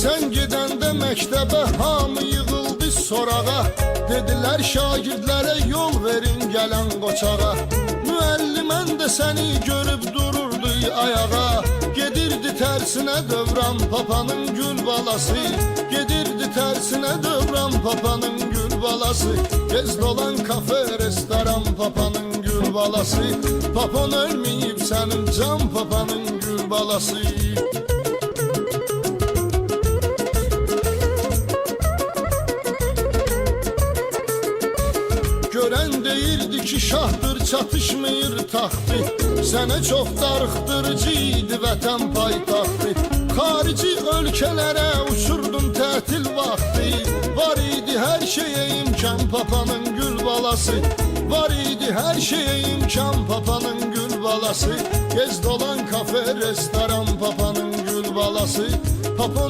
Sən gedəndə məktəbə hamı yığıldı sorağa. Dedilər şagirdlərə yol verin gələn qoçağa. Müəllimən də səni görüb dururdu ayağa. Gedirdi tərsinə dövran papanın gül balası. Gedirdi tərsinə dövran papanın gül balası. Gez dolan kafe restoran papanın gül balası. Papan ölmeyip sənin can papanın gül balası. Görən deyirdi ki şahdır çatışmıyır taxtı. Sənə çox darıxdırıcı idi vətən paytaxtı. Xarici ölkələrə uçurdun tətil vaxtı. Var idi hər şeyə imkan papanın gül balası. Var idi hər şeyə imkan papanın gül balası. Gez dolan kafe restoran papanın gül balası. Papan